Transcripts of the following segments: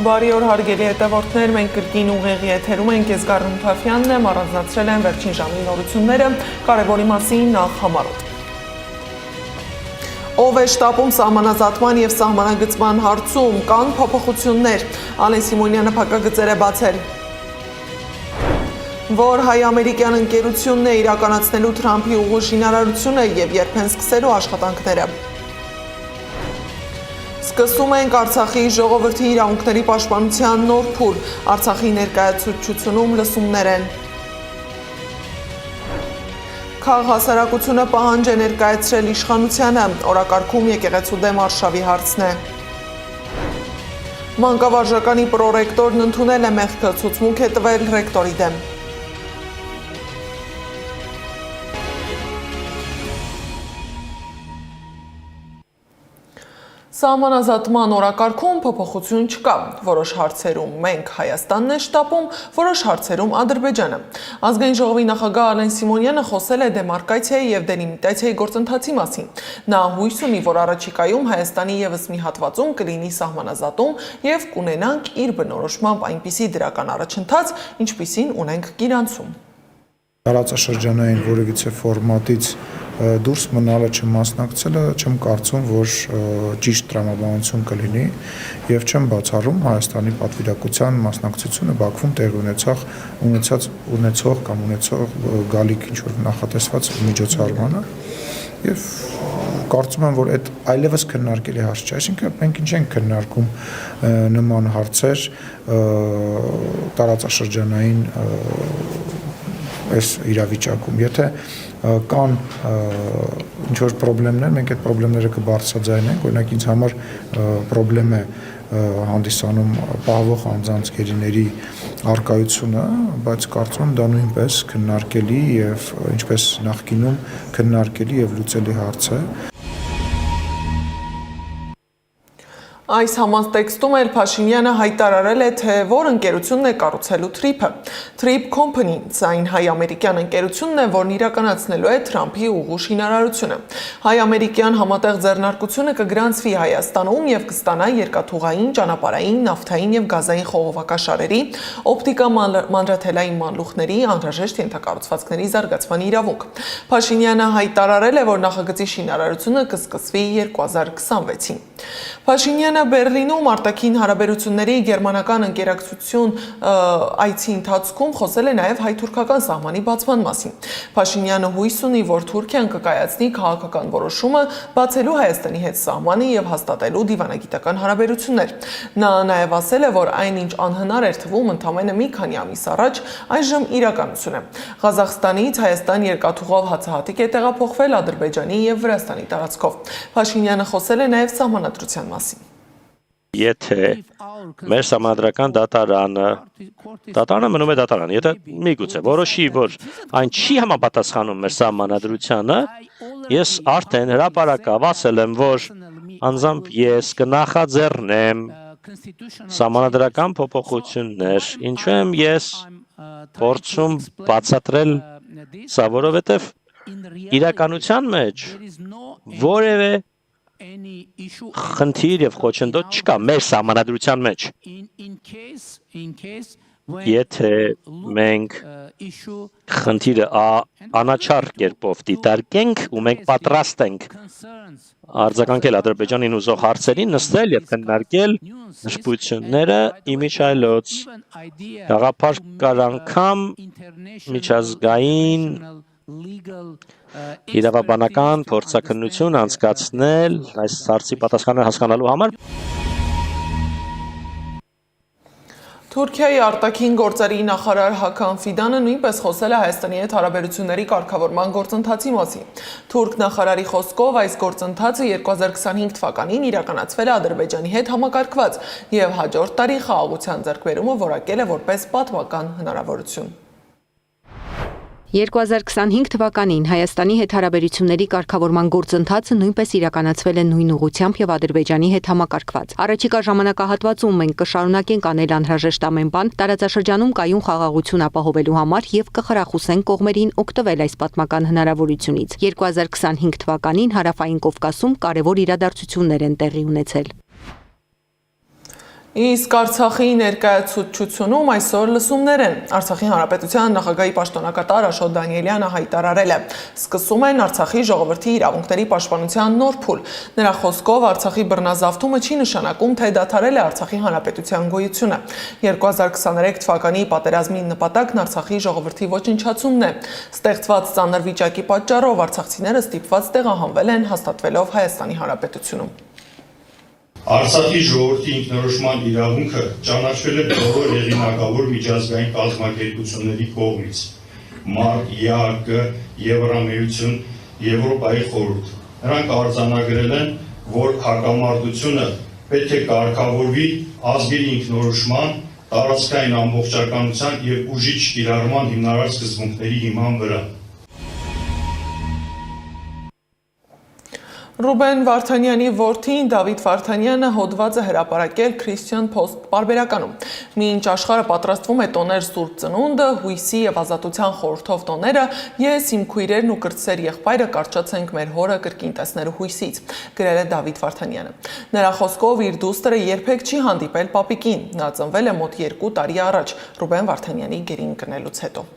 Բարի օր հարգելի հետևորդներ, մենք կրկին ուղեղի եթերում ենք, ես Գառն Թաֆյանն եմ, առանձնացրել են վերջին ժամի նորությունները, կարևորի մասին նախ համարոտ։ Ով է շտապում սահմանազատման և սահմանագծման հարցում, կան փոփոխություններ, Ալեն Սիմոնյանը փակագծեր է բացել։ Որ հայ-ամերիկյան ընկերությունն է իրականացնելու Թրամփի ուղու շինարարությունը և երբ են սկսելու աշխատանքները։ Սկսում ենք Արցախի ժողովրդի իրավունքների պաշտպանության նոր փուլ, Արցախի ներկայացուցչությունում լսումներ են։ Քաղաքասարակությունը պահանջ է ներկայացրել իշխանությանը, օրակարգում եկեղեցու դեմ արշավի հարցն է։ Մանկավարժականի պրոռեկտորն ընդունել է մեղքը, ցուցմունք է տվել ռեկտորի դեմ։ Սահմանազատման օրակարգում փոփոխություն չկա, որոշ հարցերում մենք Հայաստանն է շտապում, որոշ հարցերում Ադրբեջանը։ Ազգային ժողովի նախագահ Ալեն Սիմոնյանը խոսել է դեմարկացիայի և դելիմիտացիայի գործընթացի մասին։ Նա հույս ունի, որ առաջիկայում Հայաստանի ևս մի հատվածում կլինի սահմանազատում և կունենանք իր բնորոշմամբ այնպիսի դրական առաջընթաց, ինչպիսին ունենք Գիրանցում։ Տարածաշրջանային որևիցե ֆորմատից դուրս մնալը չմասնակցելը չեմ կարծում, որ ճիշտ տրամաբանություն կլինի եւ չեմ բացառում Հայաստանի պատվիրակության մասնակցությունը Բաքվում տեղի ունեցող գալիք ինչ-որ նախատեսված միջոցառմանը եւ կարծում եմ, որ այդ այլևս քննարկելի հարց չէ, այսինքն մենք ինչ ենք քննարկում նման հարցեր տարածաշրջանային այս իրավիճակում, եթե կան ինչ-որ պրոբլեմներ, մենք այդ պրոբլեմները կբարձրաձայնենք, օրինակ ինձ համար պրոբլեմ է հանդիսանում պահվող անձանց գերիների առկայությունը, բայց կարծում եմ դա նույնպես քննարկելի եւ ինչպես նախկինում քննարկելի եւ լուծելի հարց է։ Այս համատեքստում էլ Փաշինյանը հայտարարել է, թե որ ընկերությունն է կառուցելու Թրիփը։ Trip Company-ն, այն հայ-ամերիկյան ընկերությունն է, որն իրականացնելու է Թրամփի ուղու շինարարությունը։ Հայ-ամերիկյան համատեղ ձեռնարկությունը կգրանցվի Հայաստանում եւ կստանա երկաթուղային, ճանապարհային, նավթային եւ գազային խողովակաշարերի, օպտիկա մանրաթելային մանլուխների, անհրաժեշտ ենթակառուցվածքների զարգացման իրավունք։ Փաշինյանը հայտարարել է, որ նախագծի շինարարությունը կսկսվի 2026-ին։ Փաշինյանը Բերլինում արտաքին հարաբերությունների գերմանական ընկերակցություն այցի ընթացքում խոսել է նաև հայ-թուրքական սահմանի բացման մասին։ Փաշինյանը հույս ունի, որ Թուրքիան կկայացնի քաղաքական որոշումը բացելու Հայաստանի հետ սահմանը եւ հաստատելու դիվանագիտական հարաբերություններ։ Նա նաև ասել է, որ այնինչ անհնար էր թվում ընդամենը մի քանի ամիս առաջ, այժմ իրականություն է։ Ղազախստանից Հայաստան երկաթուղով հացահատիկ է տեղափոխվել Ադրբեջանի եւ Վրաստանի տարածքով։ Փաշինյանը խոսել է նաև սահմանադրության մասին։ Եթե մեր սահմանադրական դատարանը մնում է դատարան, եթե միգուցե որոշի, որ այն չի համապատասխանում մեր սահմանադրությանը, ես արդեն հրապարակավ ասել եմ, որ անձամբ ես կնախաձեռնեմ սահմանադրական փոփոխություններ, ինչու եմ ես փորձում բացատրել սա, որովհետև իրականության մեջ որևէ խնդիր եւ խոչընդոտ չկա մեր սահմանադրության մեջ։ Եթե մենք խնդիրը անաչառ կերպով դիտարկենք ու մենք պատրաստ ենք արձագանքել Ադրբեջանին ուզող հարցերին, նստել եւ քննարկել նշբությունները իմիջայլոց գաղափար կար անգամ միջազգային իրավաբանական փորձաքննություն անցկացնել այս հարցի պատասխանը հասկանալու համար։ Թուրքիայի արտաքին գործերի նախարար Հական Ֆիդանը նույնպես խոսել է Հայաստանի հետ հարաբերությունների կարգավորման գործընթացի մասին։ Թուրք նախարարի խոսքով այս գործընթացը 2025 թվականին իրականացվել է Ադրբեջանի հետ համակարգված եւ հաջորդ տարի խաղաղության ձեռքբերումը որակել է որպես պատմական հնարավորություն։ 2025 թվականին Հայաստանի հետ հարաբերությունների կարգավորման գործընթացը նույնպես իրականացվել է նույն ուղղությամբ եւ Ադրբեջանի հետ համակարգված։ Առաջիկա ժամանակահատվածում մենք կշարունակենք անել անհրաժեշտ ամեն բան տարածաշրջանում կայուն խաղաղություն ապահովելու համար եւ կխրախուսենք կողմերին օգտվել այս պատմական հնարավորությունից։ 2025 թվականին Հարավային Կովկասում կարևոր իրադարձություններ են տեղի ունեցել։ Իսկ Արցախի ներկայացուցչությունում այսօր լսումներ են։ Արցախի Հանրապետության նախագահի պաշտոնակատար Աշոտ Դանիելյանը հայտարարել է. սկսում են Արցախի ժողովրդի իրավունքների պաշտպանության նոր փուլ։ Նրա խոսքով Արցախի բռնազավթումը չի նշանակում, թե դադարել է Արցախի Հանրապետության գոյությունը։ 2023 թվականի պատերազմի նպատակն Արցախի ժողովրդի ոչնչացումն է։ Ստեղծված ծանր վիճակի պատճառով արցախցիները ստիպված տեղահանվել են, հաստատվելով Հայաստանի Հանրապետությունում։ Արցախի ժողովրդի ինքնորոշման իրավունքը ճանաչվել է բոլոր հեղինակավոր միջազգային կազմակերպությունների կողմից՝ ՄԱԿ, ԵԱՀԿ, Եվրամիություն, Եվրոպայի խորհուրդ։ Նրանք արձանագրել են, որ հակամարտությունը պետք է կարգավորվի ազգերի ինքնորոշման, տարածքային ամբողջականության և ուժի չկիրառման հիմնարար սկզբունքների հիման վրա։ Ռուբեն Վարդանյանի որդին Դավիթ Վարդանյանը հոդված է հրապարակել Christian Post պարբերականում։ Մինչ աշխարհը պատրաստվում է տոներ Սուրբ Ծնունդը, հույսի եւ ազատության խորհրդով տոները, ես իմ քույրերն ու կրտսեր եղբայրը կարճացենք մեր հորը կրկին տեսնելու հույսից, գրել է Դավիթ Վարդանյանը։ Նրա խոսքով իր դուստրը երբեք չի հանդիպել պապիկին։ Նա ծնվել է մոտ 2 տարի առաջ Ռուբեն Վարդանյանի գերին ընկնելուց հետո։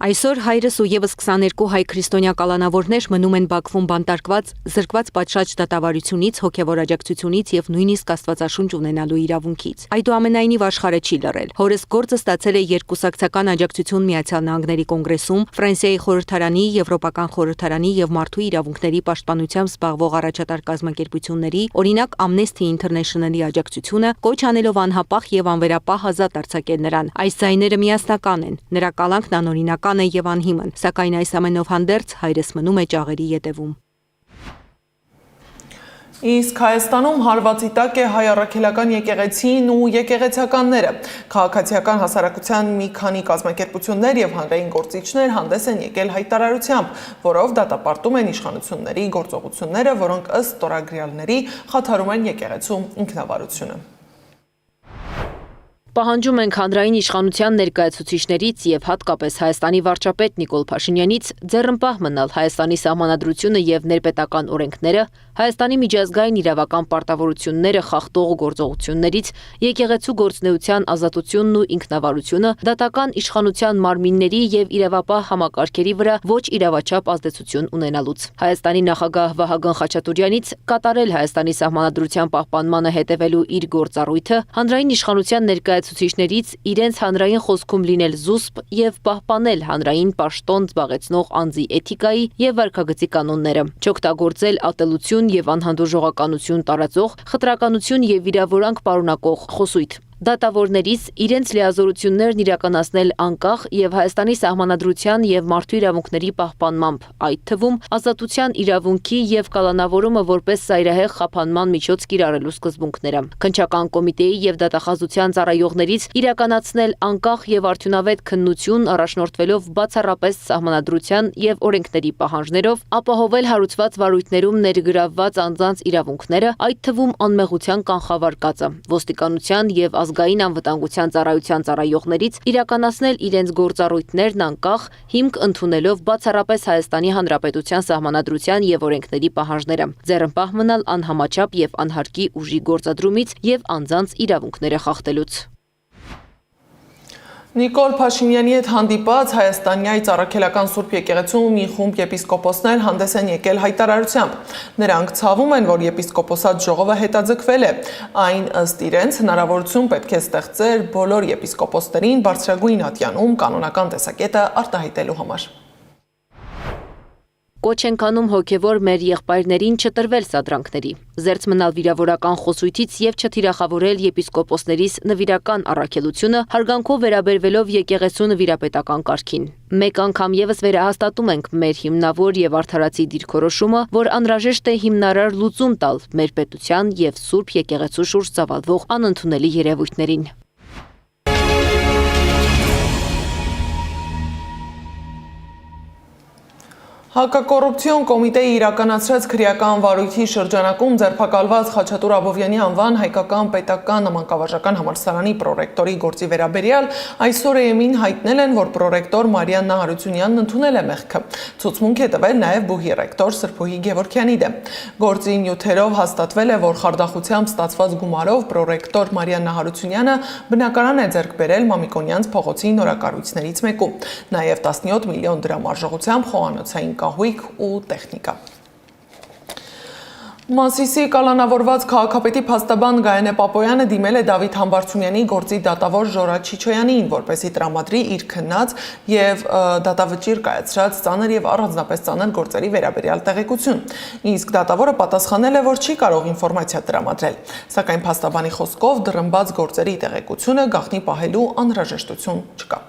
Այսօր հայրս ու եւս 22 հայ քրիստոնյա կալանավորներ մնում են Բաքվում բանտարկված, զրկված պատշաճ դատավարությունից, հոգևոր աջակցությունից եւ նույնիսկ աստվածաշունչ ունենալու իրավունքից։ Այդուամենայնիվ աշխարհը չի լռել։ Հորս գործը ստացել է երկուսակցական աջակցություն Միացյալ Նահանգների կոնգրեսում, Ֆրանսիայի խորհրդարանի, Եվրոպական խորհրդարանի եւ մարդու իրավունքների պաշտպանությամբ զբաղվող առաջատար կազմակերպությունների, օրինակ Amnesty International-ի աջակցությունը, կոչ անելով անհապաղ եւ անվերապահ ազատ արձակել նրան։ Այս ձայները միասնական են։ Նրա կալանքն անօրինական է եւ անհիմն, սակայն այս ամենով հանդերձ հայրս մնում է ճաղերի ետևում։ Իսկ Հայաստանում հարվածի տակ է հայ առաքելական եկեղեցին ու եկեղեցականները։ Քաղաքացիական հասարակության մի քանի կազմակերպություններ եւ հանրային գործիչներ հանդես են եկել հայտարարությամբ, որով դատապարտում են իշխանությունների գործողությունները, որոնք ըստ ստորագրյալների խաթարում են եկեղեցու ինքնավարությունը։ Պահանջում ենք հանրային իշխանության ներկայացուցիչներից եւ հատկապես Հայաստանի վարչապետ Նիկոլ Փաշինյանից ձեռնպահ մնալ Հայաստանի սահմանադրությունը եւ ներպետական օրենքները, Հայաստանի միջազգային իրավական պարտավորությունները խախտող գործողություններից, եկեղեցու գործունեության ազատությունն ու ինքնավարությունը, դատական իշխանության մարմինների եւ իրավապահ համակարգերի վրա ոչ իրավաչափ ազդեցություն ունենալուց։ Հայաստանի նախագահ Վահագն Խաչատուրյանից կատարել Հայաստանի սահմանադրության պահպանմանը հետևելու իր գործառույթը հանրային իշխանության ներկայացուցիչներից իրենց հանրային խոսքում լինել զուսպ եւ պահպանել հանրային պաշտոն զբաղեցնող անձի էթիկայի եւ վարքագծի կանոնները, չօգտագործել ատելություն եւ անհանդուրժողականություն տարածող, խտրականություն եւ վիրավորանք պարունակող խոսույթ։ Դատավորներից իրենց լիազորություններն իրականացնել անկախ եւ Հայաստանի սահմանադրության եւ մարդու իրավունքների պահպանմամբ, այդ թվում ազատության իրավունքի եւ կալանավորումը որպես ծայրահեղ խափանման միջոց կիրառելու սկզբունքները։ Քննչական կոմիտեի եւ դատախազության ծառայողներից իրականացնել անկախ եւ արդյունավետ քննություն առաջնորդվելով բացառապես սահմանադրության եւ օրենքների պահանջներով, ապահովել հարուցված վարույթներում ներգրավված անձանց իրավունքները, այդ թվում անմեղության կանխավարկածը, ոստիկանության եւ ազգային անվտանգության ծառայության ծառայողներից իրականացնել իրենց գործառույթներն անկախ, հիմք ընդունելով բացառապես Հայաստանի Հանրապետության սահմանադրության եւ օրենքների պահանջները, ձեռնպահ մնալ անհամաչափ եւ անհարկի ուժի գործադրումից եւ անձանց իրավունքները խախտելուց։ Նիկոլ Փաշինյանի հետ հանդիպած Հայաստանյայից առաքելական Սուրբ եկեղեցու մի խումբ եպիսկոպոսներ հանդես են եկել հայտարարությամբ։ Նրանք ցավում են, որ եպիսկոպոսատ ժողովը հետաձգվել է։ Այն ըստ իրենց հնարավորություն պետք է ստեղծեր բոլոր եպիսկոպոսներին բարձրագույն ատյանում կանոնական տեսակետը արտահայտելու համար։ Կոչ ենք անում հոգևոր մեր եղբայրներին չտրվել սադրանքների, զերծ մնալ վիրավորական խոսույթից եւ չթիրախավորել եպիսկոպոսներիս նվիրական առաքելությունը, հարգանքով վերաբերվելով եկեղեցու նվիրապետական կարգին։ Մեկ անգամ եւս վերահաստատում ենք մեր հիմնավոր եւ արդարացի դիրքորոշումը, որ անհրաժեշտ է հիմնարար լուծում տալ մեր պետության եւ Սուրբ եկեղեցու շուրջ ծավալվող անընդունելի երևույթներին։ Հակակոռուպցիոն կոմիտեի իրականացրած քրեական վարույթի շրջանակում ձերբակալված Խաչատուր Աբովյանի անվան հայկական պետական մանկավարժական համալսարանի պրոռեկտորի գործի վերաբերյալ այսօր ԵՄ-ին հայտնել են, որ պրոռեկտոր Մարիաննա Հարությունյանն ընդունել է մեղքը։ Ցուցմունք է տվել նաև բուհի ռեկտոր Սրփուհի Գևորգյանի դեմ։ Գործի նյութերով հաստատվել է, որ խարդախությամբ ստացված գումարով պրոռեկտոր Մարիաննա Հարությունյանը բնակարան է ձեռք բերել Մամիկոնյանց փողոցի նորակառույցներից մեկում։ Նաև 17 միլիոն դրամ արժողությամբ խոհանոցային կահույք ու տեխնիկա։ Մասիսի կալանավորված քաղաքապետի փաստաբան Գայանե Պապոյանը դիմել է Դավիթ Համբարձումյանի գործի դատավոր Ժորա Չիչոյանին, որպեսզի տրամադրի իր քննած եւ դատավճիռ կայացրած ծանր եւ առանձնապես ծանր գործերի վերաբերյալ տեղեկություն։ Իսկ դատավորը պատասխանել է, որ չի կարող ինֆորմացիա տրամադրել, սակայն փաստաբանի խոսքով դռնբաց գործերի տեղեկությունը գաղտնի պահելու անհրաժեշտություն չկա։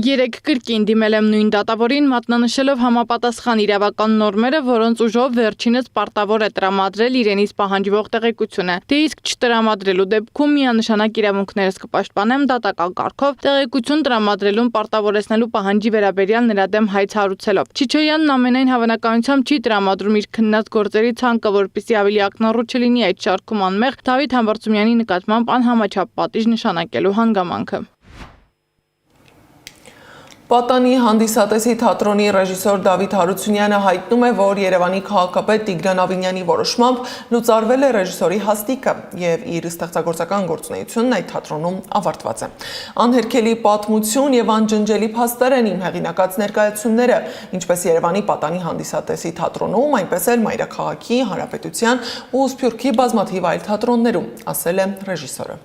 Երեք կրկին դիմել եմ նույն դատավորին, մատնանշելով համապատասխան իրավական նորմերը, որոնց ուժով վերջինս պարտավոր է տրամադրել իրենից պահանջվող տեղեկությունը։ Դե իսկ չտրամադրելու դեպքում միանշանակ իրավունքներս կպաշտպանեմ դատական կարգով, տեղեկություն տրամադրելուն պարտավորեցնելու պահանջի վերաբերյալ նրա դեմ հայց հարուցելով։ Չիչոյանն ամենայն հավանականությամբ չի տրամադրում իր քննած գործերի ցանկը, որպեսզի ավելի ակնառու չլինի այդ շարքում անմեղ Դավիթ Համբարձումյանի նկատմամբ անհամաչափ պատիժ նշանակելու հանգամանքը։ Պատանի հանդիսատեսի թատրոնի ռեժիսոր Դավիթ Հարությունյանը հայտնում է, որ Երևանի քաղաքապետ Տիգրան Ավինյանի որոշմամբ լուծարվել է ռեժիսորի հաստիքը եւ իր ստեղծագործական գործունեությունն այդ թատրոնում ավարտված է։ Անհերքելի պատմություն եւ անջնջելի փաստեր են իմ հեղինակած ներկայացումները, ինչպես Երևանի Պատանի հանդիսատեսի թատրոնում, այնպես էլ Մայրաքաղաքի, Հանրապետության ու Սփյուռքի բազմաթիվ այլ թատրոններում, ասել է ռեժիսորը։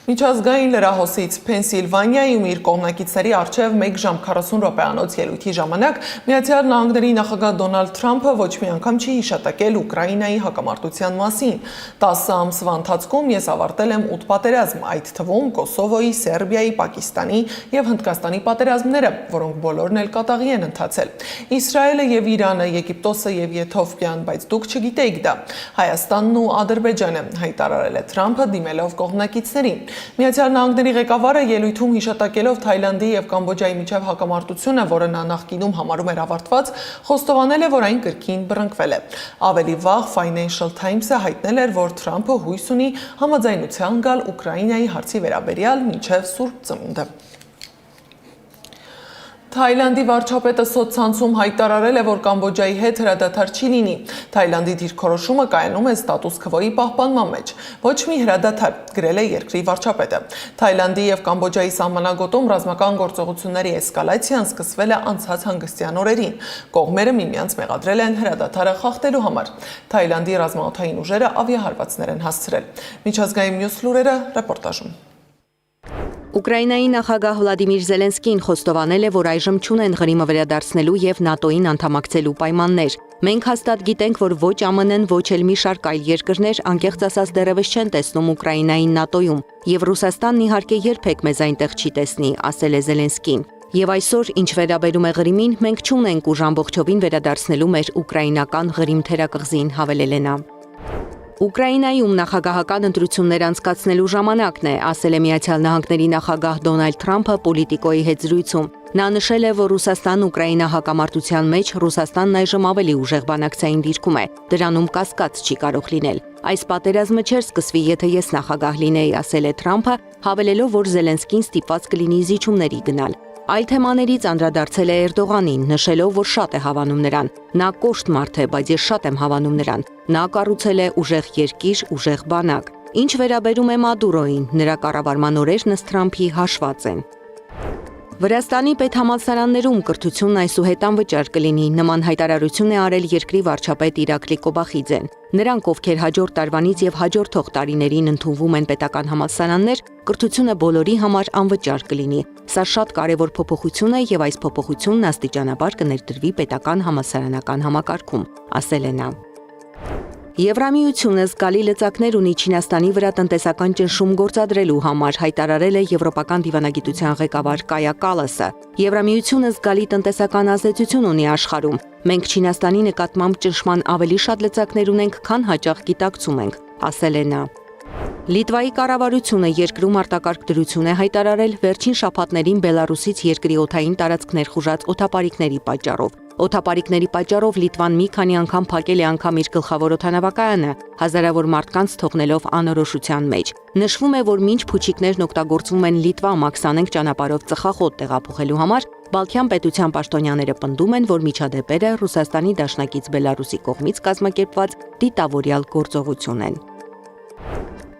Միջազգային լրահոսից Փենսիլվանիայում իր կողմնակիցների առջև 1 ժամ 40 րոպեանոց ելույթի ժամանակ Միացյալ Նահանգների նախագահ Դոնալդ Թրամփը ոչ մի անգամ չի հիշատակել Ուկրաինայի հակամարտության մասին։ 10 ամսվա ընթացքում ես ավարտել եմ 8 պատերազմ, այդ թվում Կոսովոյի, Սերբիայի, Պակիստանի եւ Հնդկաստանի պատերազմները, որոնք բոլորն էլ կատաղի են ընթացել։ Իսրայելը եւ Իրանը, Եգիպտոսը եւ Եթովպիան, բայց դուք չգիտեիք դա։ Հայաստանն ու Ադրբեջանը, հայտարարել է Թրամփը դիմելով կողմնակիցներին։ Միացյալ Նահանգների ղեկավարը ելույթում հիշատակելով Թայլանդի եւ Կամբոջայի միջև հակամարտությունը, որը նա նախկինում համարում էր ավարտված, խոստովանել է, որ այն կրկին բռնկվել է։ Ավելի վաղ Financial Times-ը հայտնել էր, որ Թրամփը հույս ունի համաձայնության գալ Ուկրաինայի հարցի վերաբերյալ մինչև Սուրբ Ծնունդը։ Թայլանդի վարչապետը սոցցանցում հայտարարել է, որ Կամբոջայի հետ հրադադար չի լինի։ Թայլանդի դիրքորոշումը կայանում է ստատուս քվոյի պահպանման մեջ։ Ոչ մի հրադադար, գրել է երկրի վարչապետը։ Թայլանդի եւ Կամբոջայի սահմանագոտում ռազմական գործողությունների էսկալացիան սկսվել է անցած հանգստյան օրերին։ Կողմերը միմյանց մեղադրել են հրադադարը խախտելու համար։ Թայլանդի ռազմաօդային ուժերը ավիահարվածներ են հասցրել։ Միջազգային մյուս լուրերը ռեպորտաժում։ Ուկրաինայի նախագահ Վլադիմիր Զելենսկին խոստովանել է, որ այժմ չունեն Ղրիմը վերադարձնելու եւ ՆԱՏՕ-ին անդամակցելու պայմաններ։ Մենք հաստատ գիտենք, որ ոչ ԱՄՆ-ն, ոչ էլ մի շարք այլ երկրներ անկեղծ ասած դեռևս չեն տեսնում Ուկրաինային ՆԱՏՕ-ում, եւ Ռուսաստանն իհարկե երբեք մեզ այնտեղ չի տեսնի, ասել է Զելենսկին։ Եվ այսօր, ինչ վերաբերում է Ղրիմին, մենք չունենք ուժ ամբողջովին վերադարձնելու մեր ուկրաինական Ղրիմ թերակղզին, հավելել է նա։ Ուկրաինայում նախագահական ընտրություններ անցկացնելու ժամանակն է, ասել է Միացյալ Նահանգների նախագահ Դոնալդ Թրամփը Պոլիտիկոյի հետ զրույցում։ Նա նշել է, որ Ռուսաստան-Ուկրաինա հակամարտության մեջ Ռուսաստանն այժմ ավելի ուժեղ բանակցային դիրքում է, դրանում կասկած չի կարող լինել։ Այս պատերազմը չէր սկսվի, եթե ես նախագահ լինեի, ասել է Թրամփը, հավելելով, որ Զելենսկին ստիպված կլինի զիջումների գնալ։ Այլ թեմաներից անդրադարձել է Էրդողանին, նշելով, որ շատ է հավանում նրան։ Նա կոշտ մարդ է, բայց ես շատ եմ հավանում նրան։ Նա կառուցել է ուժեղ երկիր, ուժեղ բանակ։ Ինչ վերաբերում է Մադուրոին, նրա կառավարման օրերն ըստ Թրամփի հաշված են։ Վրաստանի պետհամալսարաններում կրթությունն այսուհետ անվճար կլինի, նման հայտարարություն է արել երկրի վարչապետ Իրակլի Կոբախիձեն։ Նրանք, ովքեր հաջորդ տարվանից եւ հաջորդող տարիներին ընդունվում են պետական համալսարաններ, կրթությունը բոլորի համար անվճար կլինի։ Սա շատ կարևոր փոփոխություն է եւ այս փոփոխությունն աստիճանաբար կներդրվի պետական համալսարանական համակարգում, ասել է նա։ Եվրամիությունը զգալի լծակներ ունի Չինաստանի վրա տնտեսական ճնշում գործադրելու համար, հայտարարել է Եվրոպական դիվանագիտության ղեկավար Կայա Կալասը։ Եվրամիությունը զգալի տնտեսական ազդեցություն ունի աշխարհում։ Մենք Չինաստանի նկատմամբ ճնշման ավելի շատ լծակներ ունենք, քան հաճախ գիտակցում ենք, ասել է նա։ Լիտվայի կառավարությունը երկրում արտակարգ դրություն է հայտարարել վերջին շաբաթներին Բելարուսից երկրի օդային տարածքներ խուժած օդապարիկների պատճառով։ Օդապարիկների պատճառով Լիտվան մի քանի անգամ փակել է անգամ իր գլխավոր օդանավակայանը, հազարավոր մարդկանց թողնելով անորոշության մեջ։ Նշվում է, որ մինչ փուչիկներն օգտագործվում են Լիտվա-Մաքսանենք ճանապարհով ծխախոտ տեղափոխելու համար, Բալթյան պետության պաշտոնյաները պնդում են, որ միջադեպերը Ռուսաստանի դաշնակից Բելարուսի կողմից կազմակերպված դիտավորյալ գործողություն են։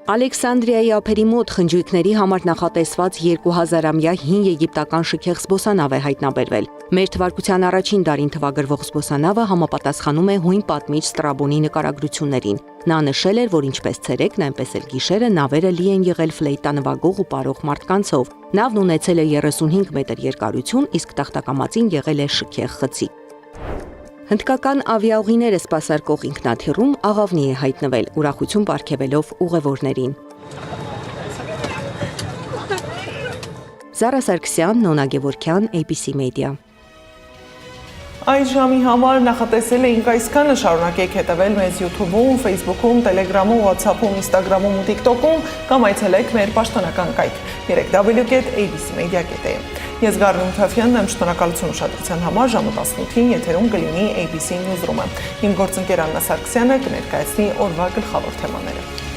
Ալեքսանդրիայի ափերի մոտ խնջույքների համար նախատեսված 2000-ամյա հին եգիպտական շքեղ զբոսանավ է հայտնաբերվել։ Մեր թվարկության առաջին դարին թվագրվող զբոսանավը համապատասխանում է հույն պատմիչ Ստրաբոնի նկարագրություններին։ Նա նշել էր, որ ինչպես ցերեկն, այնպես էլ գիշերը նավերը լի են եղել ֆլեյտա նվագող ու պարող մարդկանցով։ Նավն ունեցել է 35 մետր երկարություն, իսկ տախտակամածին եղել է շքեղ խցիկ։ Հնդկական ավիաուղիները սպասարկող ինքնաթիռում աղավնի է հայտնվել, ուրախություն պարգևելով ուղևորներին։ Զարա Սարգսյան, Նոնա Գևորգյան, ABC Media։ Այս ժամի համար նախատեսել էինք այսքանը, շարունակեք հետևել մեզ YouTube-ում, Facebook-ում, Telegram-ում, WhatsApp-ում, Instagram-ում ու TikTok-ում կամ այցելեք մեր պաշտոնական կայք www.abcmedia.am։ Ես Գառնիկ Թավյանն եմ, շնորհակալություն ուշադրության համար, ժամը 18-ին եթերում կլինի ABC Newsroom-ը։ Իմ գործընկեր Աննա Սարգսյանը կներկայացնի օրվա գլխավոր թեմաները։